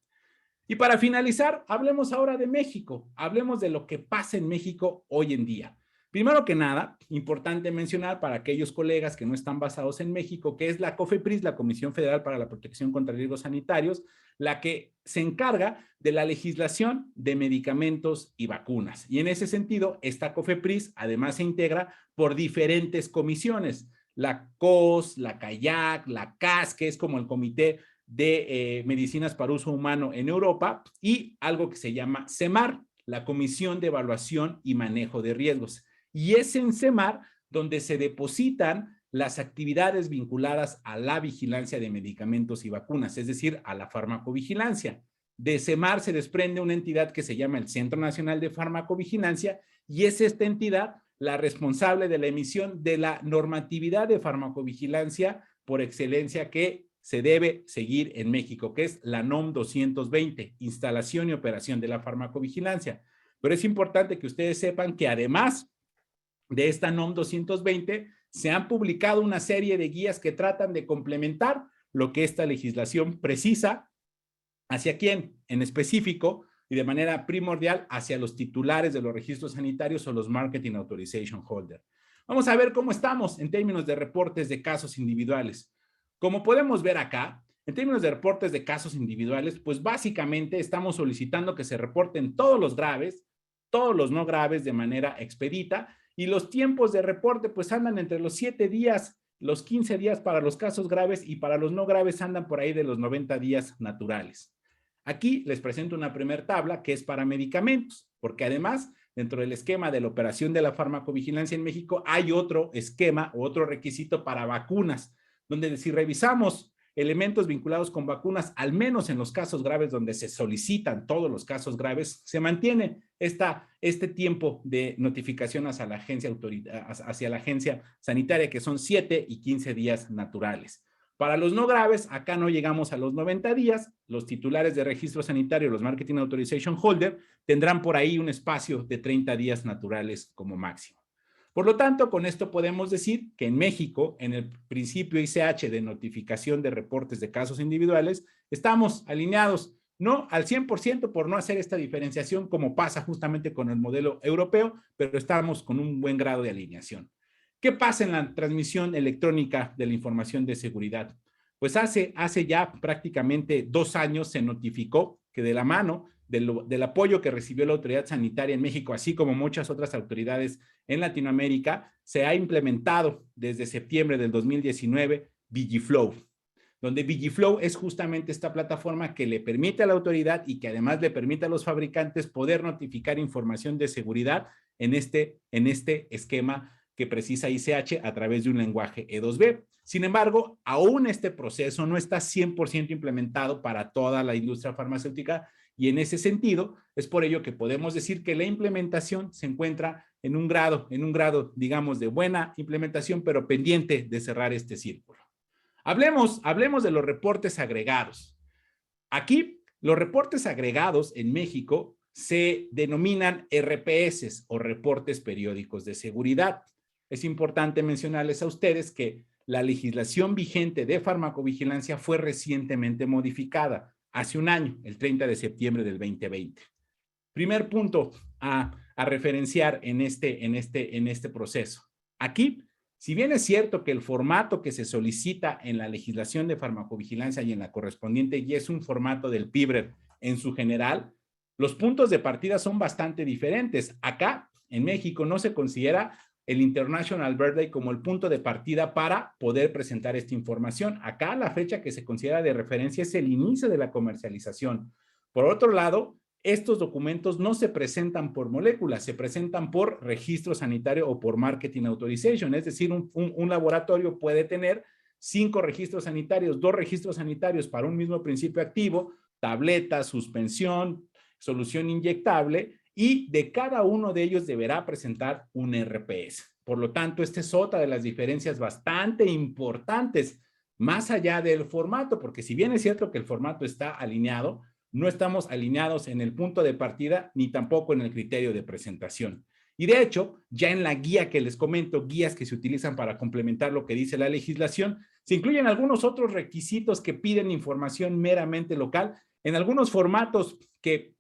Y para finalizar, hablemos ahora de México, hablemos de lo que pasa en México hoy en día. Primero que nada, importante mencionar para aquellos colegas que no están basados en México, que es la COFEPRIS, la Comisión Federal para la Protección contra Riesgos Sanitarios, la que se encarga de la legislación de medicamentos y vacunas. Y en ese sentido, esta COFEPRIS además se integra por diferentes comisiones, la COS, la CAIAC, la CAS, que es como el Comité de Medicinas para Uso Humano en Europa, y algo que se llama CEMAR, la Comisión de Evaluación y Manejo de Riesgos. Y es en CEMAR donde se depositan las actividades vinculadas a la vigilancia de medicamentos y vacunas, es decir, a la farmacovigilancia. De CEMAR se desprende una entidad que se llama el Centro Nacional de Farmacovigilancia, y es esta entidad la responsable de la emisión de la normatividad de farmacovigilancia por excelencia que se debe seguir en México, que es la NOM 220, instalación y operación de la farmacovigilancia. Pero es importante que ustedes sepan que además de esta NOM 220, se han publicado una serie de guías que tratan de complementar lo que esta legislación precisa. ¿Hacia quién? En específico y de manera primordial hacia los titulares de los registros sanitarios o los Marketing Authorization Holder. Vamos a ver cómo estamos en términos de reportes de casos individuales. Como podemos ver acá, en términos de reportes de casos individuales, pues básicamente estamos solicitando que se reporten todos los graves, todos los no graves de manera expedita, y los tiempos de reporte pues andan entre los 7 días, los 15 días para los casos graves, y para los no graves andan por ahí de los 90 días naturales. Aquí les presento una primera tabla que es para medicamentos, porque además dentro del esquema de la operación de la farmacovigilancia en México hay otro esquema o otro requisito para vacunas, donde si revisamos elementos vinculados con vacunas, al menos en los casos graves donde se solicitan todos los casos graves, se mantiene este tiempo de notificación hacia la agencia sanitaria, que son 7 y 15 días naturales. Para los no graves, acá no llegamos a los 90 días. Los titulares de registro sanitario, los Marketing Authorization Holder, tendrán por ahí un espacio de 30 días naturales como máximo. Por lo tanto, con esto podemos decir que en México, en el principio ICH de notificación de reportes de casos individuales, estamos alineados, no al 100% por no hacer esta diferenciación como pasa justamente con el modelo europeo, pero estamos con un buen grado de alineación. ¿Qué pasa en la transmisión electrónica de la información de seguridad? Pues hace ya prácticamente 2 años se notificó que de la mano del apoyo que recibió la autoridad sanitaria en México, así como muchas otras autoridades en Latinoamérica, se ha implementado desde septiembre del 2019 Vigiflow, donde Vigiflow es justamente esta plataforma que le permite a la autoridad y que además le permite a los fabricantes poder notificar información de seguridad en este esquema que precisa ICH a través de un lenguaje E2B. Sin embargo, aún este proceso no está 100% implementado para toda la industria farmacéutica y en ese sentido es por ello que podemos decir que la implementación se encuentra en un grado, digamos, de buena implementación, pero pendiente de cerrar este círculo. Hablemos de los reportes agregados. Aquí, los reportes agregados en México se denominan RPS o reportes periódicos de seguridad. Es importante mencionarles a ustedes que la legislación vigente de farmacovigilancia fue recientemente modificada hace un año, el 30 de septiembre del 2020. Primer punto a referenciar en este proceso. Aquí, si bien es cierto que el formato que se solicita en la legislación de farmacovigilancia y en la correspondiente guía es un formato del PIBRED en su general, los puntos de partida son bastante diferentes. Acá, en México, no se considera el International Birthday como el punto de partida para poder presentar esta información. Acá la fecha que se considera de referencia es el inicio de la comercialización. Por otro lado, estos documentos no se presentan por moléculas, se presentan por registro sanitario o por marketing authorization. Es decir, un laboratorio puede tener 5 registros sanitarios, 2 registros sanitarios para un mismo principio activo, tableta, suspensión, solución inyectable, y de cada uno de ellos deberá presentar un RPS. Por lo tanto, esta es otra de las diferencias bastante importantes, más allá del formato, porque si bien es cierto que el formato está alineado, no estamos alineados en el punto de partida ni tampoco en el criterio de presentación. Y de hecho, ya en la guía que les comento, guías que se utilizan para complementar lo que dice la legislación, se incluyen algunos otros requisitos que piden información meramente local, en algunos formatos que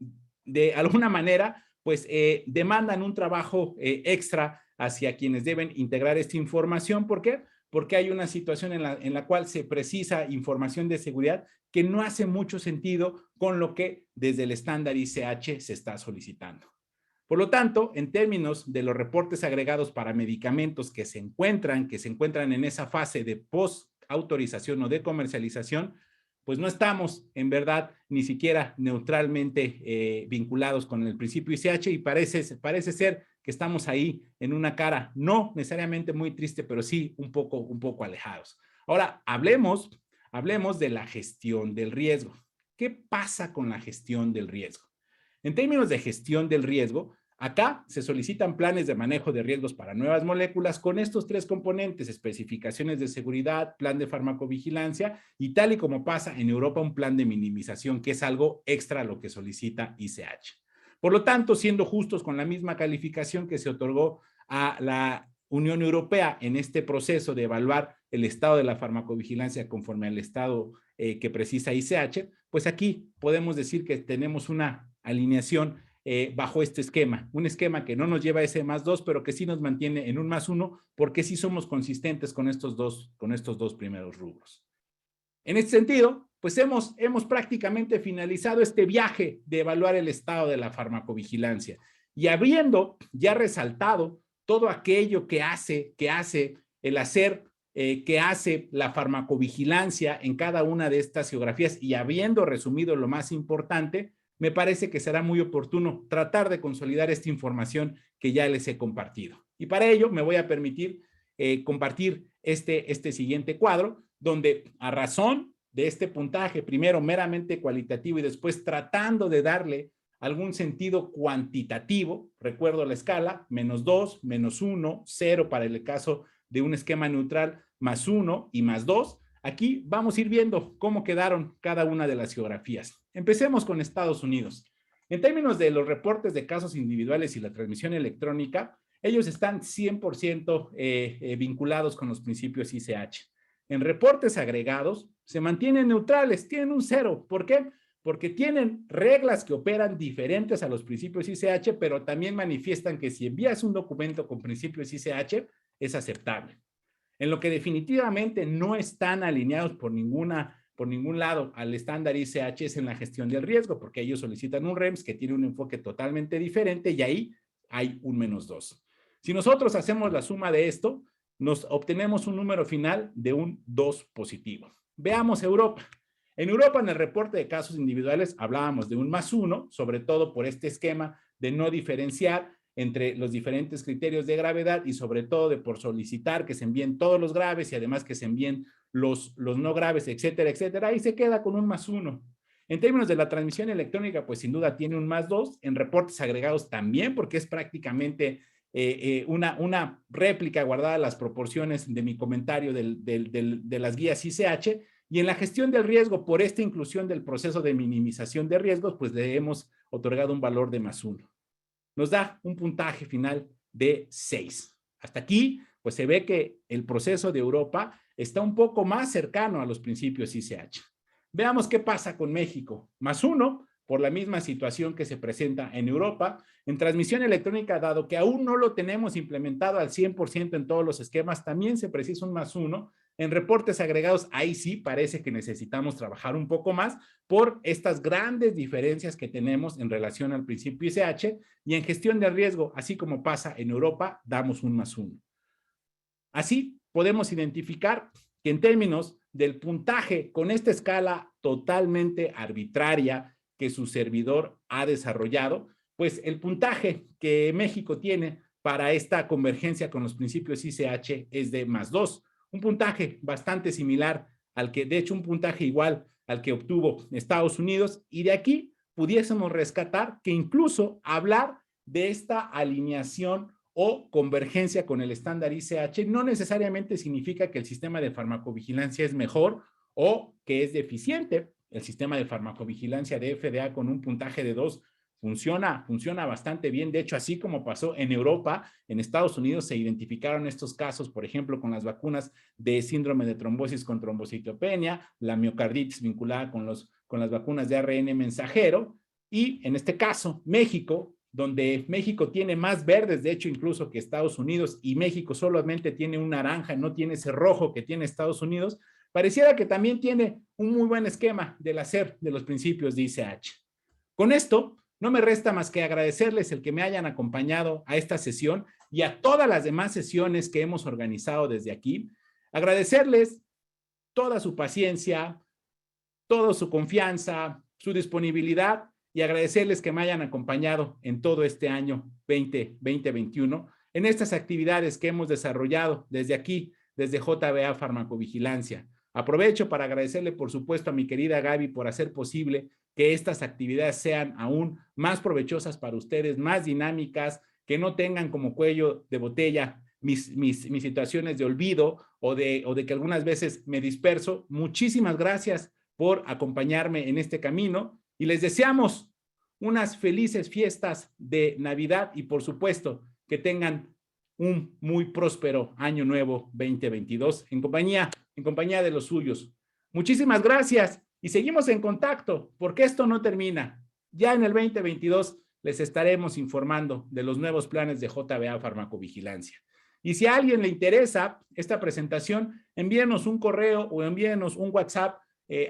de alguna manera pues demandan un trabajo extra hacia quienes deben integrar esta información. ¿Por qué? Porque hay una situación en la cual se precisa información de seguridad que no hace mucho sentido con lo que desde el estándar ICH se está solicitando. Por lo tanto, en términos de los reportes agregados para medicamentos que se encuentran en esa fase de post-autorización o de comercialización, pues no estamos en verdad ni siquiera neutralmente vinculados con el principio ICH y parece ser que estamos ahí en una cara no necesariamente muy triste, pero sí un poco alejados. Ahora, hablemos de la gestión del riesgo. ¿Qué pasa con la gestión del riesgo? En términos de gestión del riesgo, acá se solicitan planes de manejo de riesgos para nuevas moléculas con estos 3 componentes: especificaciones de seguridad, plan de farmacovigilancia y, tal y como pasa en Europa, un plan de minimización, que es algo extra a lo que solicita ICH. Por lo tanto, siendo justos con la misma calificación que se otorgó a la Unión Europea en este proceso de evaluar el estado de la farmacovigilancia conforme al estado que precisa ICH, pues aquí podemos decir que tenemos una alineación bajo este esquema, un esquema que no nos lleva a ese +2, pero que sí nos mantiene en un +1, porque sí somos consistentes con estos dos primeros rubros. En este sentido, pues hemos prácticamente finalizado este viaje de evaluar el estado de la farmacovigilancia y habiendo ya resaltado todo aquello que hace la farmacovigilancia en cada una de estas geografías y habiendo resumido lo más importante, me parece que será muy oportuno tratar de consolidar esta información que ya les he compartido. Y para ello me voy a permitir compartir este siguiente cuadro, donde a razón de este puntaje, primero meramente cualitativo y después tratando de darle algún sentido cuantitativo, recuerdo la escala, -2, -1, 0 para el caso de un esquema neutral, +1 y +2. Aquí vamos a ir viendo cómo quedaron cada una de las geografías. Empecemos con Estados Unidos. En términos de los reportes de casos individuales y la transmisión electrónica, ellos están 100% vinculados con los principios ICH. En reportes agregados, se mantienen neutrales, tienen un 0. ¿Por qué? Porque tienen reglas que operan diferentes a los principios ICH, pero también manifiestan que si envías un documento con principios ICH, es aceptable. En lo que definitivamente no están alineados por ningún lado al estándar ICH es en la gestión del riesgo, porque ellos solicitan un REMS que tiene un enfoque totalmente diferente y ahí hay un -2. Si nosotros hacemos la suma de esto, nos obtenemos un número final de un 2 positivo. Veamos Europa. En Europa, en el reporte de casos individuales, hablábamos de un +1, sobre todo por este esquema de no diferenciar entre los diferentes criterios de gravedad y sobre todo de por solicitar que se envíen todos los graves y además que se envíen los no graves, etcétera, etcétera, y se queda con un +1. En términos de la transmisión electrónica, pues sin duda tiene un +2, en reportes agregados también, porque es prácticamente una réplica guardada las proporciones de mi comentario de las guías ICH, y en la gestión del riesgo, por esta inclusión del proceso de minimización de riesgos, pues le hemos otorgado un valor de +1. Nos da un puntaje final de 6. Hasta aquí, pues se ve que el proceso de Europa está un poco más cercano a los principios ICH. Veamos qué pasa con México. +1, por la misma situación que se presenta en Europa. En transmisión electrónica, dado que aún no lo tenemos implementado al 100% en todos los esquemas, también se precisa un +1. En reportes agregados, ahí sí parece que necesitamos trabajar un poco más por estas grandes diferencias que tenemos en relación al principio ICH, y en gestión de riesgo, así como pasa en Europa, damos un +1. Así podemos identificar que en términos del puntaje con esta escala totalmente arbitraria que su servidor ha desarrollado, pues el puntaje que México tiene para esta convergencia con los principios ICH es de +2, un puntaje bastante similar al que, de hecho, un puntaje igual al que obtuvo Estados Unidos, y de aquí pudiésemos rescatar que incluso hablar de esta alineación o convergencia con el estándar ICH no necesariamente significa que el sistema de farmacovigilancia es mejor o que es deficiente. El sistema de farmacovigilancia de FDA con un puntaje de 2 funciona bastante bien. De hecho, así como pasó en Europa, en Estados Unidos se identificaron estos casos, por ejemplo, con las vacunas de síndrome de trombosis con trombocitopenia, la miocarditis vinculada con las vacunas de ARN mensajero, y en este caso, México, donde México tiene más verdes, de hecho, incluso que Estados Unidos, y México solamente tiene un naranja, no tiene ese rojo que tiene Estados Unidos, pareciera que también tiene un muy buen esquema del hacer de los principios de ICH. Con esto, no me resta más que agradecerles el que me hayan acompañado a esta sesión y a todas las demás sesiones que hemos organizado desde aquí. Agradecerles toda su paciencia, toda su confianza, su disponibilidad, y agradecerles que me hayan acompañado en todo este año 2021 en estas actividades que hemos desarrollado desde aquí, desde JBA Farmacovigilancia. Aprovecho para agradecerle, por supuesto, a mi querida Gaby por hacer posible que estas actividades sean aún más provechosas para ustedes, más dinámicas, que no tengan como cuello de botella mis situaciones de olvido o de que algunas veces me disperso. Muchísimas gracias por acompañarme en este camino y les deseamos unas felices fiestas de Navidad y, por supuesto, que tengan un muy próspero año nuevo 2022 en compañía de los suyos. Muchísimas gracias y seguimos en contacto porque esto no termina. Ya en el 2022 les estaremos informando de los nuevos planes de JBA Farmacovigilancia. Y si a alguien le interesa esta presentación, envíenos un correo o envíenos un WhatsApp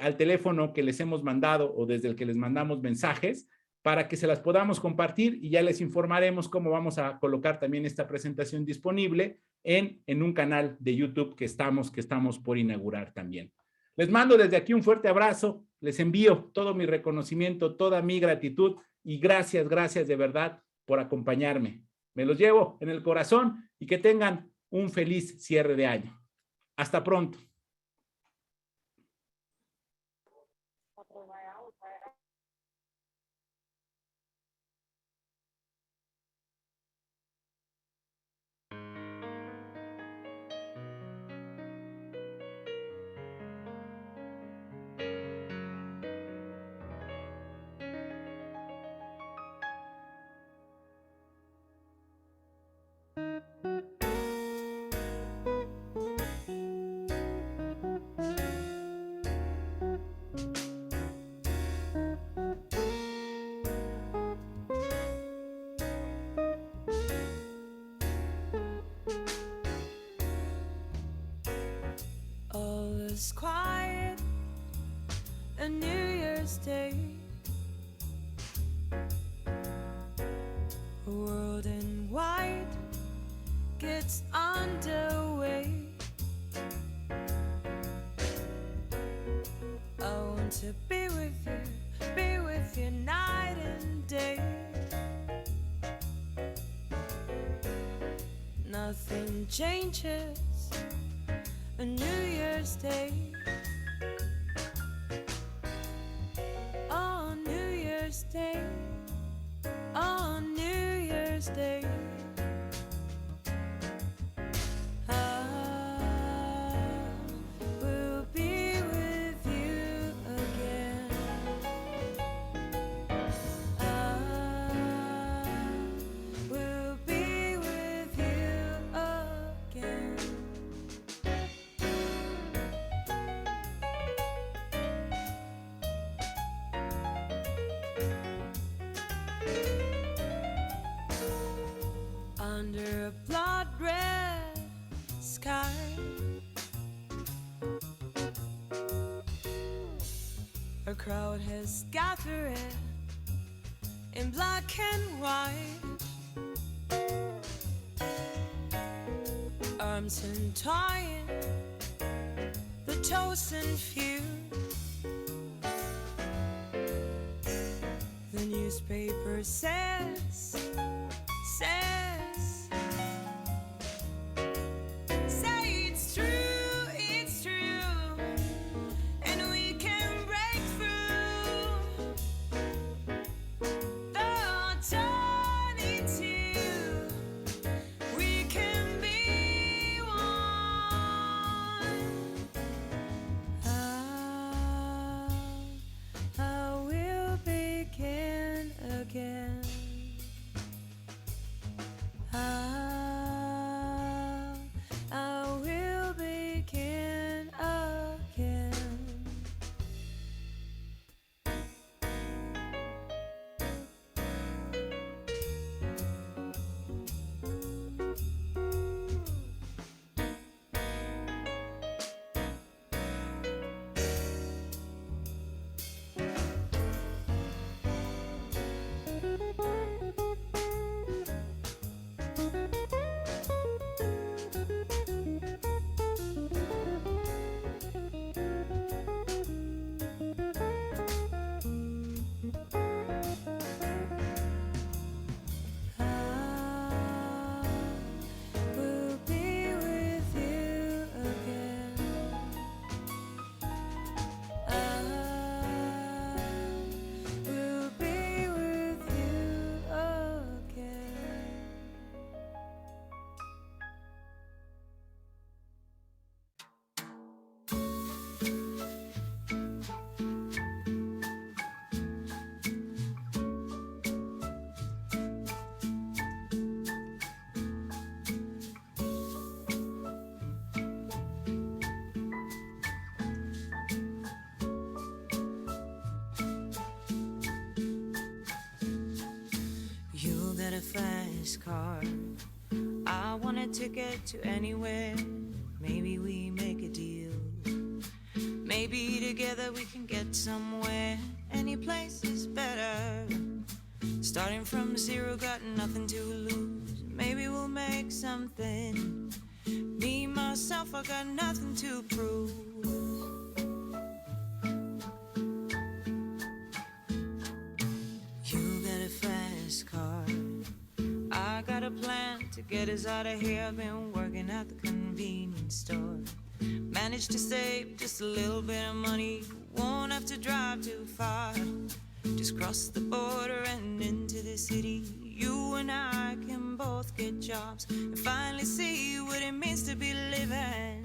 al teléfono que les hemos mandado o desde el que les mandamos mensajes para que se las podamos compartir, y ya les informaremos cómo vamos a colocar también esta presentación disponible en un canal de YouTube que estamos por inaugurar también. Les mando desde aquí un fuerte abrazo, les envío todo mi reconocimiento, toda mi gratitud y gracias de verdad por acompañarme. Me los llevo en el corazón y que tengan un feliz cierre de año. Hasta pronto. It's quiet, a New Year's Day. A world in white gets underway. I want to be with you night and day. Nothing changes a New Year's Day. On New Year's Day, on New Year's Day, I will be with you again. I will be with you again. Under a blood red sky, a crowd has gathered in black and white, arms entwined, the chosen few. The newspaper says it's true, and we can break through the eternity. We can be one. I will begin again. I will begin again. Will be with you again. I will be with you again. You got a fast car, I want a ticket to anywhere. Maybe we make a deal. Maybe together we can get somewhere. Any place is better. Starting from zero, got nothing to lose. Maybe we'll make something. Me, myself, I got nothing to prove. You got a fast car, I got a plan to get us out of here. I've been working at the convenience store. Managed to save just a little bit of money. Won't have to drive too far. Just cross the border and into the city. You and I can both get jobs and finally see what it means to be living.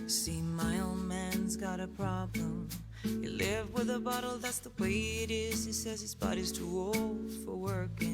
See, my old man's got a problem. He lived with a bottle, that's the way it is. He says his body's too old for working.